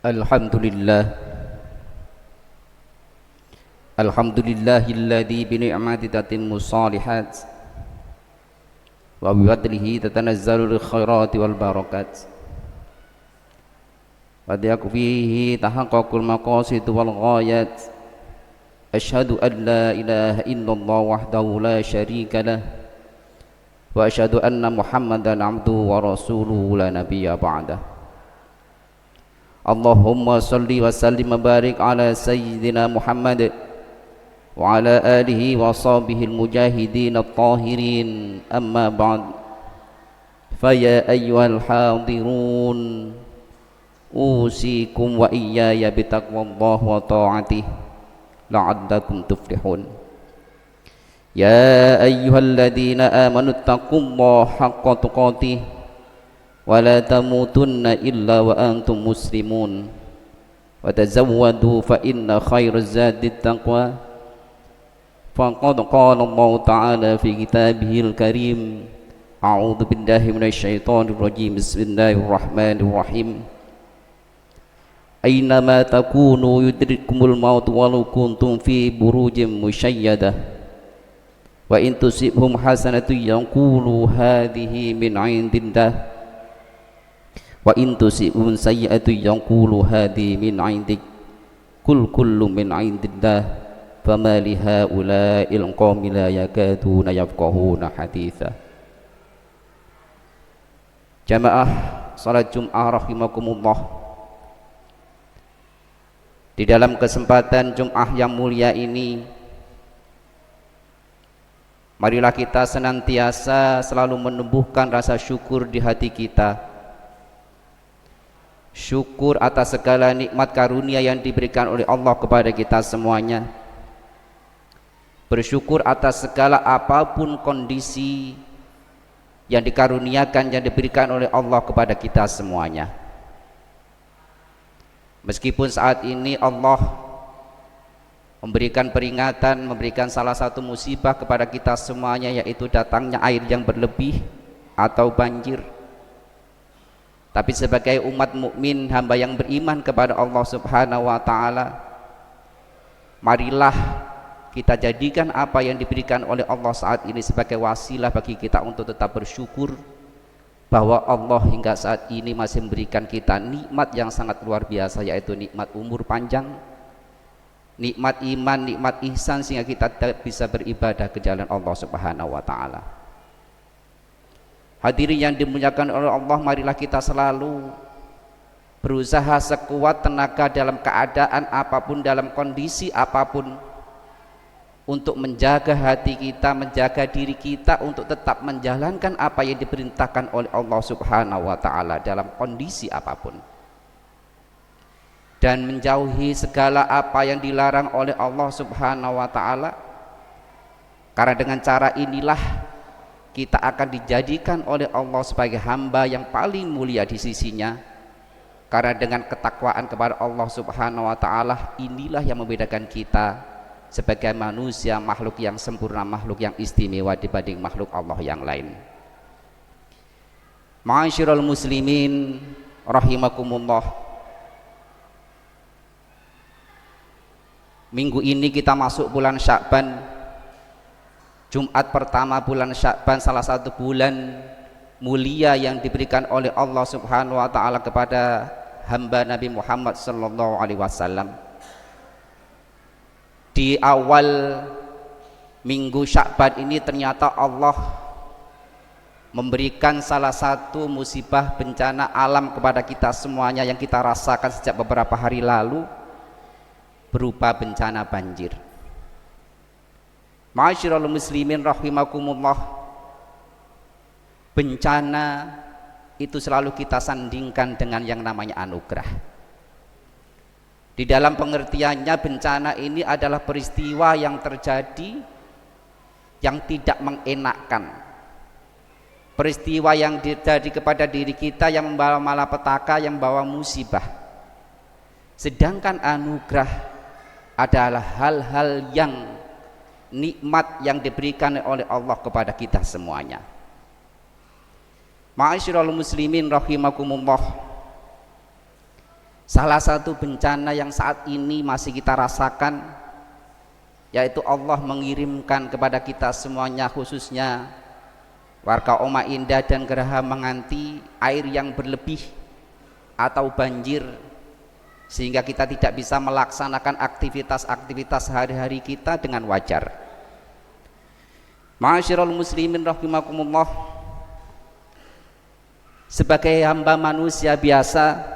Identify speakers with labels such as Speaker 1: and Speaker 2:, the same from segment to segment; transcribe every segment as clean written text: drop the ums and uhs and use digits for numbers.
Speaker 1: Alhamdulillah Alhamdulillahilladzi bi ni'mati tatimmu shalihat wa bi fadlihi tatanazzalul khairati wal barakat wa yakfihi tahaqqaqul maqasid wal ghayat. Asyhadu an la ilaha illallah wahdahu la syarika lah wa asyhadu anna Muhammadan abduhu wa rasuluhu la nabiyya ba'dah. Allahumma salli wa sallim wa barik ala sayyidina Muhammad wa ala alihi wa sahbihi al-mujahidin at-tahirin, amma ba'd. Faya ayyuhal hadirun, usikum wa iyaya bitaqwallah wa ta'atih la'allakum tuflihun. Ya ayyuhalladzina amanu taqullaha haqqa tuqatih wa la tamutunna illa wa antum muslimun wa tazawwadu fa inna khairaz zadi taqwa faqad qala Allah ta'ala fi kitabihil karim. A'udzu billahi minasy syaithanir rajim. Bismillahirrahmanirrahim. Aynama takunu yudrikumul maut walau kuntum fi burujin musyayyadah wa in tusibhum hasanatun yaqulu hadhihi min 'indillah wa in tusibhum sayyi'atun yaqulu hadhi min 'indik kul kullu min 'indillah fama li haula'il qaumi la yakaduna yafqahuna haditha. Jamaah salat Jum'ah rahimakumullah, di dalam kesempatan Jum'ah yang mulia ini, marilah kita senantiasa selalu menumbuhkan rasa syukur di hati kita. Syukur atas segala nikmat karunia yang diberikan oleh Allah kepada kita semuanya. Bersyukur atas segala apapun kondisi yang dikaruniakan, yang diberikan oleh Allah kepada kita semuanya. Meskipun saat ini Allah memberikan peringatan, memberikan salah satu musibah kepada kita semuanya, yaitu datangnya air yang berlebih atau banjir. Tapi sebagai umat mukmin, hamba yang beriman kepada Allah Subhanahu wa taala, marilah kita jadikan apa yang diberikan oleh Allah saat ini sebagai wasilah bagi kita untuk tetap bersyukur bahwa Allah hingga saat ini masih memberikan kita nikmat yang sangat luar biasa, yaitu nikmat umur panjang, nikmat iman, nikmat ihsan, sehingga kita bisa beribadah ke jalan Allah Subhanahu wa taala. Hadirin yang dimuliakan oleh Allah, marilah kita selalu berusaha sekuat tenaga dalam keadaan apapun, dalam kondisi apapun, untuk menjaga hati kita, menjaga diri kita untuk tetap menjalankan apa yang diperintahkan oleh Allah Subhanahu wa taala dalam kondisi apapun, dan menjauhi segala apa yang dilarang oleh Allah Subhanahu wa taala. Karena dengan cara inilah kita akan dijadikan oleh Allah sebagai hamba yang paling mulia di sisinya. Karena dengan ketakwaan kepada Allah Subhanahu wa taala, inilah yang membedakan kita sebagai manusia, makhluk yang sempurna, makhluk yang istimewa dibanding makhluk Allah yang lain. Ma'asyiral muslimin rahimakumullah, minggu ini kita masuk bulan Sya'ban, Jumat pertama bulan Sya'ban, salah satu bulan mulia yang diberikan oleh Allah Subhanahu wa taala kepada hamba Nabi Muhammad sallallahu alaihi wasallam. Di awal minggu Sya'ban ini ternyata Allah memberikan salah satu musibah bencana alam kepada kita semuanya yang kita rasakan sejak beberapa hari lalu, berupa bencana banjir. Ma'asyiral muslimin rahimakumullah, bencana itu selalu kita sandingkan dengan yang namanya anugerah. Di dalam pengertiannya, bencana ini adalah peristiwa yang terjadi yang tidak mengenakkan, peristiwa yang terjadi kepada diri kita yang membawa malapetaka, yang membawa musibah. Sedangkan anugerah adalah hal-hal yang nikmat yang diberikan oleh Allah kepada kita semuanya. Ma'asyiral muslimin rahimakumullah, Salah satu bencana yang saat ini masih kita rasakan, yaitu Allah mengirimkan kepada kita semuanya, khususnya warga Oma Indah dan Geraha Menganti, air yang berlebih atau banjir, sehingga kita tidak bisa melaksanakan aktivitas-aktivitas hari-hari kita dengan wajar. Ma'asyiral muslimin rahimakumullah, sebagai hamba manusia biasa,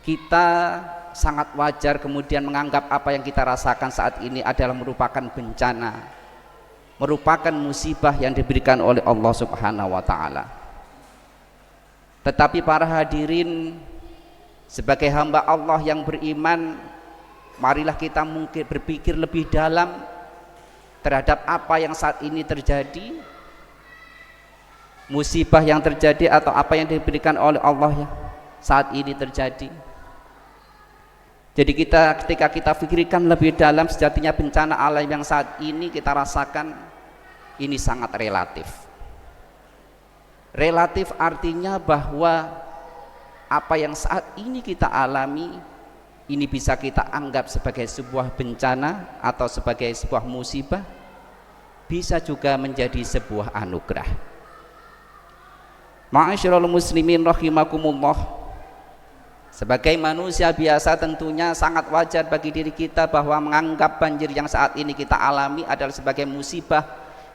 Speaker 1: kita sangat wajar kemudian menganggap apa yang kita rasakan saat ini adalah merupakan bencana, merupakan musibah yang diberikan oleh Allah Subhanahu wa Ta'ala. Tetapi para hadirin, sebagai hamba Allah yang beriman, marilah kita mungkin berpikir lebih dalam terhadap apa yang saat ini terjadi, musibah yang terjadi atau apa yang diberikan oleh Allah yang saat ini terjadi. Jadi ketika kita pikirkan lebih dalam, sejatinya bencana alam yang saat ini kita rasakan ini sangat relatif. Relatif artinya bahwa apa yang saat ini kita alami ini bisa kita anggap sebagai sebuah bencana atau sebagai sebuah musibah, bisa juga menjadi sebuah anugerah. Ma'asyiral muslimin rahimakumullah, sebagai manusia biasa tentunya sangat wajar bagi diri kita bahwa menganggap banjir yang saat ini kita alami adalah sebagai musibah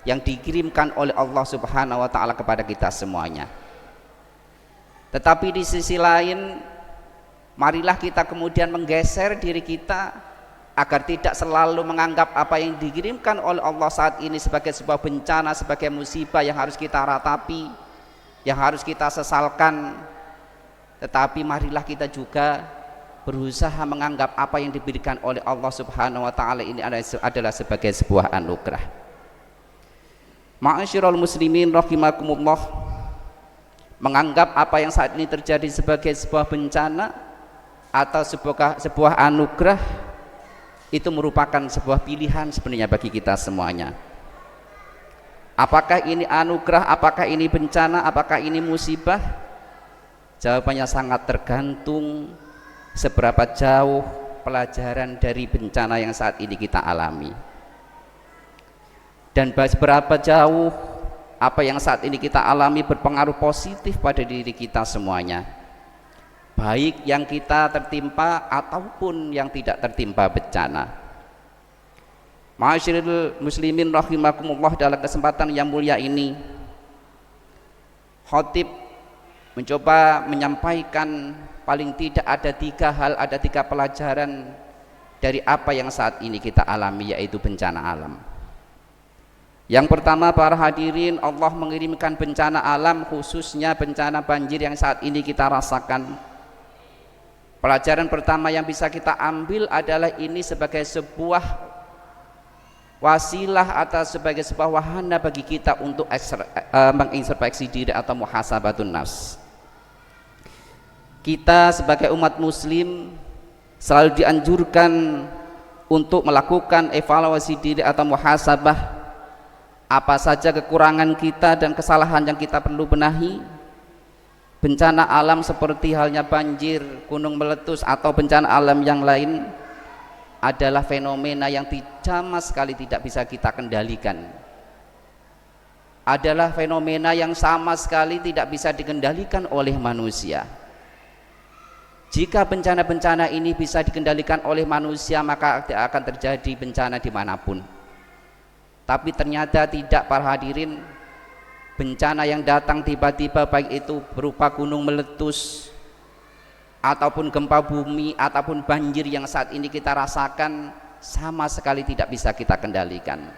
Speaker 1: yang dikirimkan oleh Allah Subhanahu wa Ta'ala kepada kita semuanya. Tetapi di sisi lain, marilah kita kemudian menggeser diri kita agar tidak selalu menganggap apa yang dikirimkan oleh Allah saat ini sebagai sebuah bencana, sebagai musibah yang harus kita ratapi, yang harus kita sesalkan. Tetapi marilah kita juga berusaha menganggap apa yang diberikan oleh Allah Subhanahu wa Ta'ala ini adalah sebagai sebuah anugerah. Ma'asyiral muslimin rahimakumullah, menganggap apa yang saat ini terjadi sebagai sebuah bencana atau sebuah anugerah itu merupakan sebuah pilihan sebenarnya bagi kita semuanya. Apakah ini anugerah, apakah ini bencana, apakah ini musibah? Jawabannya sangat tergantung seberapa jauh pelajaran dari bencana yang saat ini kita alami, dan seberapa jauh apa yang saat ini kita alami berpengaruh positif pada diri kita semuanya, baik yang kita tertimpa ataupun yang tidak tertimpa bencana. Ma'asyiral muslimin rahimakumullah, dalam kesempatan yang mulia ini khatib mencoba menyampaikan paling tidak ada 3 hal, ada 3 pelajaran dari apa yang saat ini kita alami, yaitu bencana alam. Yang pertama, para hadirin, Allah mengirimkan bencana alam, khususnya bencana banjir yang saat ini kita rasakan. Pelajaran pertama yang bisa kita ambil adalah ini sebagai sebuah wasilah atau sebagai sebuah wahana bagi kita untuk mengintrospeksi diri atau muhasabatun nafs. Kita sebagai umat muslim selalu dianjurkan untuk melakukan evaluasi diri atau muhasabah, apa saja kekurangan kita dan kesalahan yang kita perlu benahi. Bencana alam seperti halnya banjir, gunung meletus atau bencana alam yang lain adalah fenomena yang sama sekali tidak bisa kita kendalikan, adalah fenomena yang sama sekali tidak bisa dikendalikan oleh manusia. Jika bencana-bencana ini bisa dikendalikan oleh manusia, maka akan terjadi bencana dimanapun. Tapi ternyata tidak, para hadirin. Bencana yang datang tiba-tiba, baik itu berupa gunung meletus ataupun gempa bumi ataupun banjir yang saat ini kita rasakan, sama sekali tidak bisa kita kendalikan.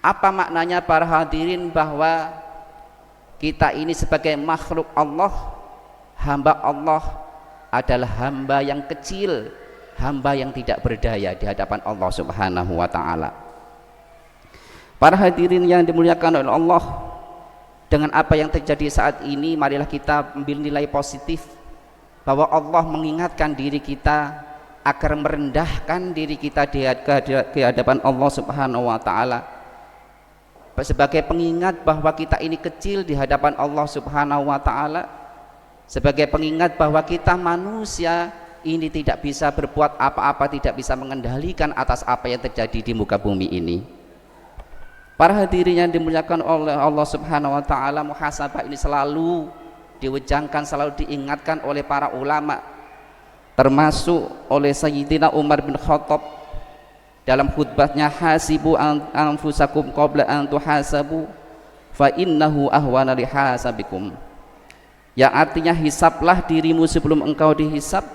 Speaker 1: Apa maknanya, para hadirin, bahwa kita ini sebagai makhluk Allah, hamba Allah, adalah hamba yang kecil, hamba yang tidak berdaya di hadapan Allah Subhanahu wa Ta'ala. Para hadirin yang dimuliakan oleh Allah, dengan apa yang terjadi saat ini, marilah kita ambil nilai positif bahwa Allah mengingatkan diri kita agar merendahkan diri kita di hadapan Allah Subhanahu wa Ta'ala, sebagai pengingat bahwa kita ini kecil di hadapan Allah Subhanahu wa Ta'ala, sebagai pengingat bahwa kita manusia ini tidak bisa berbuat apa-apa, tidak bisa mengendalikan atas apa yang terjadi di muka bumi ini. Para hadirin yang dimuliakan oleh Allah Subhanahu wa taala, muhasabah ini selalu diwejangkan, selalu diingatkan oleh para ulama, termasuk oleh Sayyidina Umar bin Khattab dalam khutbahnya, hasibu anfusakum qabla an tuhasabu fa innahu ahwana lihasabikum, yang artinya hisablah dirimu sebelum engkau dihisab,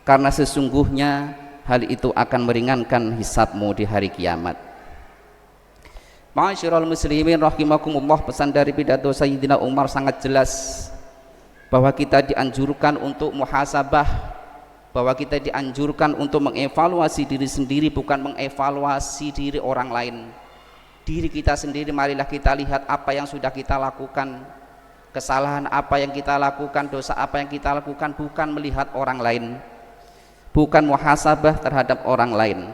Speaker 1: karena sesungguhnya hal itu akan meringankan hisabmu di hari kiamat. Ma'asyiral muslimin rahimakumullah, pesan dari pidato Sayyidina Umar sangat jelas bahwa kita dianjurkan untuk muhasabah, bahwa kita dianjurkan untuk mengevaluasi diri sendiri, bukan mengevaluasi diri orang lain. Diri kita sendiri, marilah kita lihat apa yang sudah kita lakukan, kesalahan apa yang kita lakukan, dosa apa yang kita lakukan, bukan melihat orang lain, bukan muhasabah terhadap orang lain.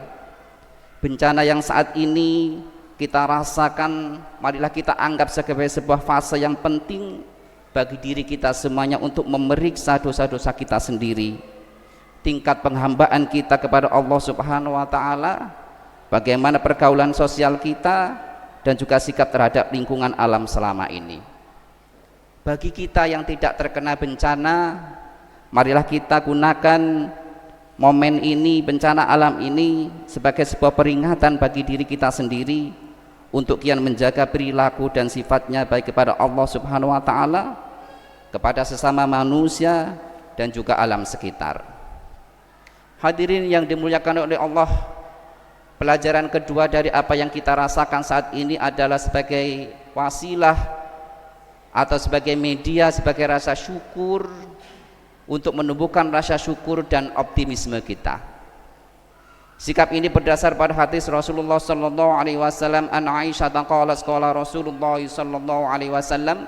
Speaker 1: Bencana yang saat ini kita rasakan, marilah kita anggap sebagai sebuah fase yang penting bagi diri kita semuanya untuk memeriksa dosa-dosa kita sendiri, tingkat penghambaan kita kepada Allah Subhanahu wa taala, bagaimana pergaulan sosial kita, dan juga sikap terhadap lingkungan alam selama ini. Bagi kita yang tidak terkena bencana, marilah kita gunakan momen ini, bencana alam ini, sebagai sebuah peringatan bagi diri kita sendiri untuk kian menjaga perilaku dan sifatnya baik kepada Allah Subhanahu wa taala, kepada sesama manusia, dan juga alam sekitar. Hadirin yang dimuliakan oleh Allah, pelajaran kedua dari apa yang kita rasakan saat ini adalah sebagai wasilah atau sebagai media, sebagai rasa syukur untuk menumbuhkan rasa syukur dan optimisme kita. Sikap ini berdasar pada hadis Rasulullah sallallahu alaihi wasallam, an Aisyah qalat qala Rasulullah sallallahu alaihi wasallam,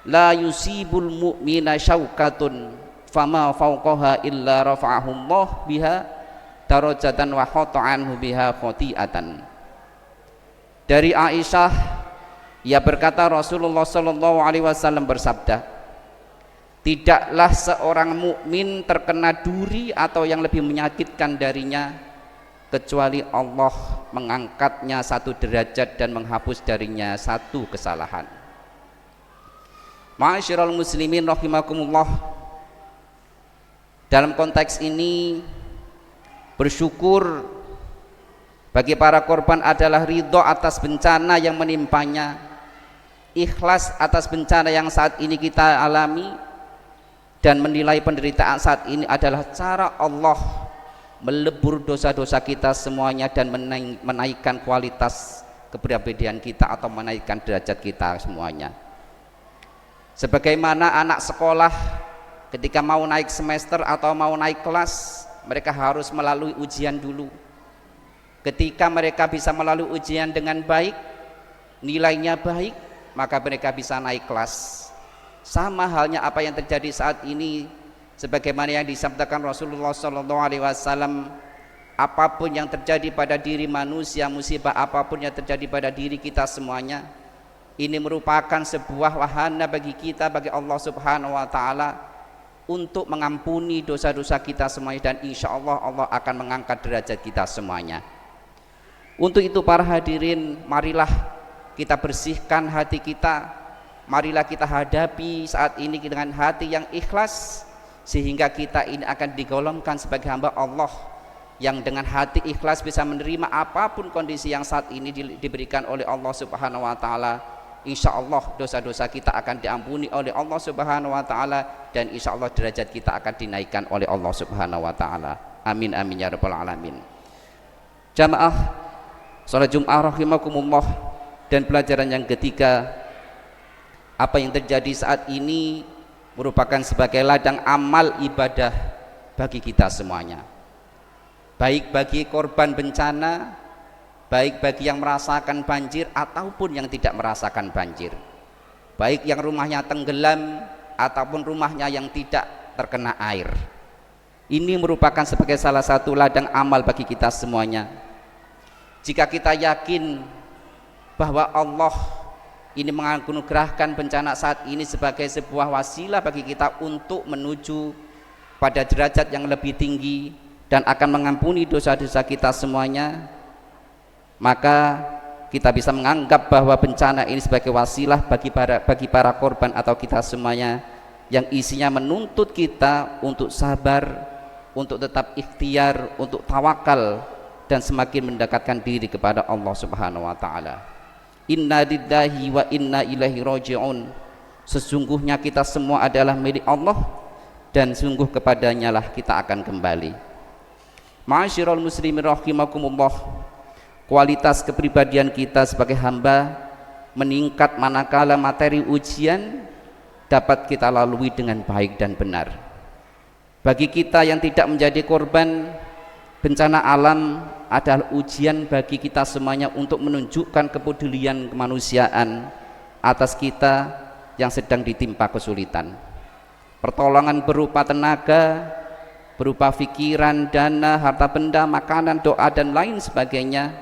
Speaker 1: la yusibul mu'mina syaukatun fama fawqaha illa rafa'ahu Allah biha darajatan wa khata anhu biha khati'atan. Dari Aisyah, ia berkata, Rasulullah sallallahu alaihi wasallam bersabda, tidaklah seorang mukmin terkena duri atau yang lebih menyakitkan darinya kecuali Allah mengangkatnya satu derajat dan menghapus darinya satu kesalahan. Ma'asyiral muslimin rahimakumullah, dalam konteks ini bersyukur bagi para korban adalah ridho atas bencana yang menimpanya, ikhlas atas bencana yang saat ini kita alami, dan menilai penderitaan saat ini adalah cara Allah melebur dosa-dosa kita semuanya dan menaikkan kualitas kepribadian kita atau menaikkan derajat kita semuanya. Sebagaimana anak sekolah ketika mau naik semester atau mau naik kelas, mereka harus melalui ujian dulu. Ketika mereka bisa melalui ujian dengan baik, nilainya baik, maka mereka bisa naik kelas. Sama halnya apa yang terjadi saat ini, sebagaimana yang disampaikan Rasulullah SAW, apapun yang terjadi pada diri manusia, musibah apapun yang terjadi pada diri kita semuanya, ini merupakan sebuah wahana bagi kita, bagi Allah Subhanahu wa taala untuk mengampuni dosa-dosa kita semuanya, dan insya Allah Allah akan mengangkat derajat kita semuanya. Untuk itu para hadirin, marilah kita bersihkan hati kita, marilah kita hadapi saat ini dengan hati yang ikhlas, sehingga kita ini akan digolongkan sebagai hamba Allah yang dengan hati ikhlas bisa menerima apapun kondisi yang saat ini diberikan oleh Allah Subhanahu wa taala. Insya Allah dosa-dosa kita akan diampuni oleh Allah Subhanahu wa taala, dan insya Allah derajat kita akan dinaikkan oleh Allah Subhanahu wa taala. Amin amin ya rabbal alamin. Jamaah salat Jumat rahimakumullah, dan pelajaran yang ketiga, apa yang terjadi saat ini merupakan sebagai ladang amal ibadah bagi kita semuanya, baik bagi korban bencana, baik bagi yang merasakan banjir ataupun yang tidak merasakan banjir, baik yang rumahnya tenggelam ataupun rumahnya yang tidak terkena air. Ini merupakan sebagai salah satu ladang amal bagi kita semuanya. Jika kita yakin bahwa Allah ini menganugerahkan bencana saat ini sebagai sebuah wasilah bagi kita untuk menuju pada derajat yang lebih tinggi dan akan mengampuni dosa-dosa kita semuanya, maka kita bisa menganggap bahwa bencana ini sebagai wasilah bagi para korban atau kita semuanya, yang isinya menuntut kita untuk sabar, untuk tetap ikhtiar, untuk tawakal, dan semakin mendekatkan diri kepada Allah Subhanahu wa taala. Inna lillahi wa inna ilaihi raji'un. Sesungguhnya kita semua adalah milik Allah dan sungguh kepadanya lah kita akan kembali. Ma'asyiral muslimin rahimakumullah, kualitas kepribadian kita sebagai hamba meningkat manakala materi ujian dapat kita lalui dengan baik dan benar. Bagi kita yang tidak menjadi korban bencana alam adalah ujian bagi kita semuanya untuk menunjukkan kepedulian kemanusiaan atas kita yang sedang ditimpa kesulitan. Pertolongan berupa tenaga, berupa pikiran, dana, harta benda, makanan, doa, dan lain sebagainya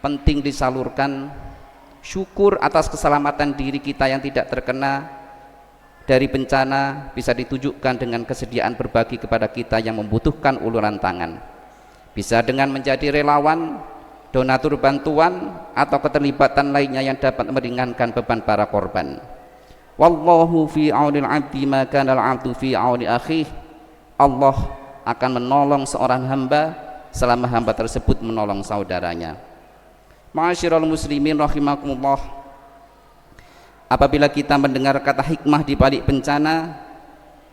Speaker 1: penting disalurkan. Syukur atas keselamatan diri kita yang tidak terkena dari bencana bisa ditunjukkan dengan kesediaan berbagi kepada kita yang membutuhkan uluran tangan. Bisa dengan menjadi relawan, donatur bantuan, atau keterlibatan lainnya yang dapat meringankan beban para korban. Wallahu fi aunil abdi ma kana al-abdu fi auni akhih. Allah akan menolong seorang hamba selama hamba tersebut menolong saudaranya. Ma'asyiral muslimin rahimakumullah, apabila kita mendengar kata hikmah di balik bencana,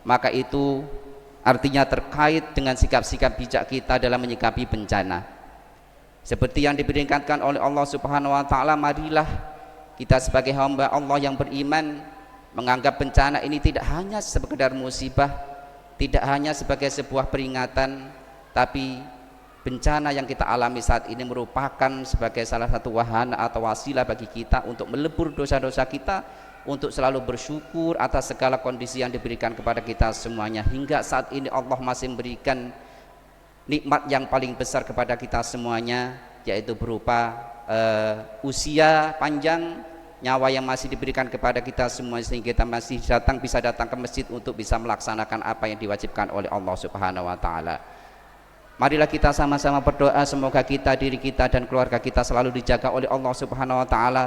Speaker 1: maka itu artinya terkait dengan sikap-sikap bijak kita dalam menyikapi bencana. Seperti yang diperingatkan oleh Allah Subhanahu wa taala, marilah kita sebagai hamba Allah yang beriman menganggap bencana ini tidak hanya sekedar musibah, tidak hanya sebagai sebuah peringatan, tapi bencana yang kita alami saat ini merupakan sebagai salah satu wahana atau wasilah bagi kita untuk melebur dosa-dosa kita, untuk selalu bersyukur atas segala kondisi yang diberikan kepada kita semuanya. Hingga saat ini Allah masih memberikan nikmat yang paling besar kepada kita semuanya, yaitu berupa usia panjang, nyawa yang masih diberikan kepada kita semua, sehingga kita masih bisa datang ke masjid untuk bisa melaksanakan apa yang diwajibkan oleh Allah Subhanahu wa taala. Marilah kita sama-sama berdoa semoga kita, diri kita, dan keluarga kita selalu dijaga oleh Allah Subhanahu wa taala,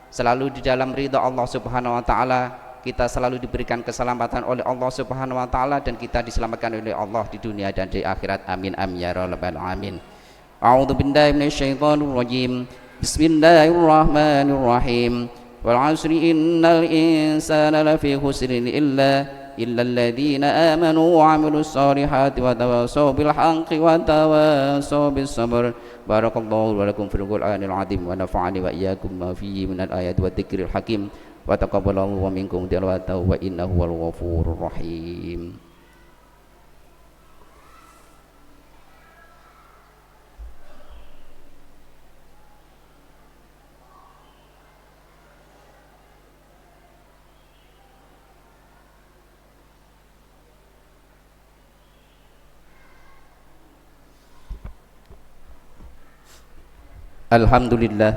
Speaker 1: selalu di dalam ridha Allah Subhanahu wa taala, kita selalu diberikan keselamatan oleh Allah Subhanahu wa taala, dan kita diselamatkan oleh Allah di dunia dan di akhirat. Amin amin ya rabbal alamin. A'udzu billahi minasyaitonir rajim. Bismillahirrahmanirrahim. Wal 'asri innal insana lafi khusrin illa alladhina amanu wa 'amilus solihati wa tawassaw bil haqqi wa tawassaw bis sabr. Barakallahu wa lakum fil Qur'anil azim wa nafa'ani wa iyyakum ma fihi minal ayati wa dzikril hakim wa taqabbalallahu wa minkum tilawatahu wa innahu wal ghafurur rahim. Alhamdulillah,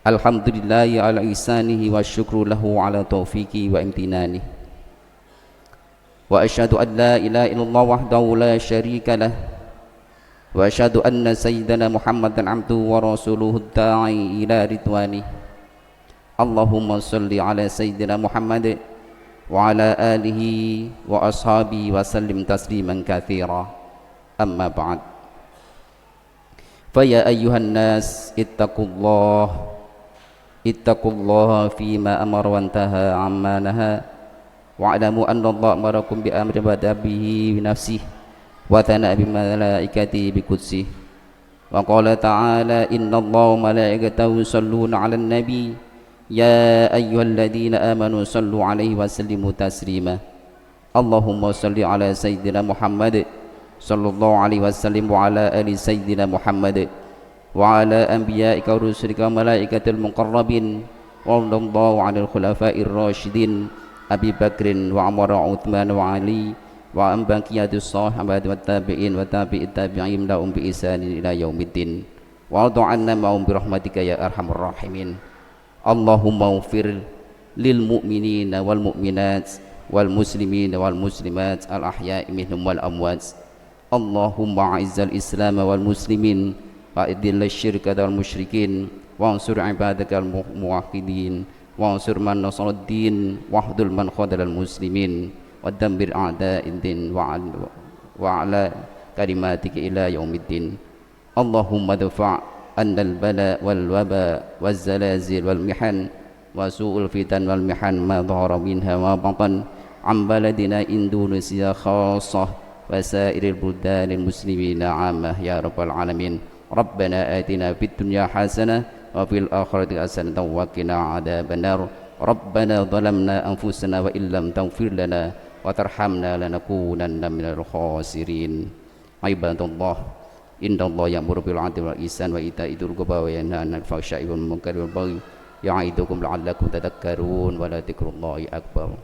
Speaker 1: alhamdulillahi ala ihsanihi wa syukru lahu ala taufiqi wa imtinani. Wa asyhadu an la ilaha illallah wahdahu la syarika lah, wa asyhadu anna sayyidana Muhammadan abduhu wa rasuluhu da'i ila ridwani. Allahumma salli ala sayyidina Muhammad wa ala alihi wa ashabihi wa sallim tasliman katsira. Amma ba'd. Faya ayyuhan nas ittaqullaha fima amara wa antaha amma naha wa'lamu anna Allah amarakum bi amri bada bihi bi nafsihi wa thana bi malaikatihi bi qudsihi wa qala ta'ala inna Allaha wa malaikatahu yusalluna 'alan nabi ya ayyuhalladzina amanu sallu 'alaihi wa sallimu taslima. Allahumma salli 'ala sayyidina Muhammad sallallahu alaihi wasallam wa ala ali sayyidina Muhammad wa ala anbiya'ika wa rusulika wa malaikatil muqarrabin wa radallahu 'anil khulafa'ir rasyidin Abi Bakrin wa Umar wa Uthman wa Ali wa an baqiyatus sahabat wa tabi'in wa tabi'it tabi'in lahum bi ihsanin ila yaumiddin wa radha 'anna ma'hum bi rahmatika ya arhamar rahimin. Allahumma ufir lil mu'minina wal mu'minat wal muslimina wal muslimat al ahya'i minhum wal amwat. Allahumma a'izzal islam wal muslimin wa idhil syirka wal musyrikin wa ansur ibadakal muwahhidin wa ansur man nasruddin wahdul man khadalal muslimin wa dammir a'da'id din wa ala kalimatika ila yaumiddin. Allahumma dafa' annal bala wal waba waz zalazil wal mihan wa su'ul fitan wal mihan ma dhahara minha wa batan am baladina Indonesia khassah wa sairil buldanil muslimina 'ammah ya rabbal alamin. Rabbana atina fid dunya hasanah wa fil akhirati hasanah wa qina adzabannar. Rabbana zalamna anfusana wa illam taghfir lana wa tarhamna lanakunanna minal khasirin. Ibadallah, innallaha ya'muru bil 'adli wal ihsan wa ita'i dzil qurba wa yanha 'anil fahsya'i wal munkari wal baghi ya'idukum la'allakum tadhakkarun wa la dzikrullahi akbar.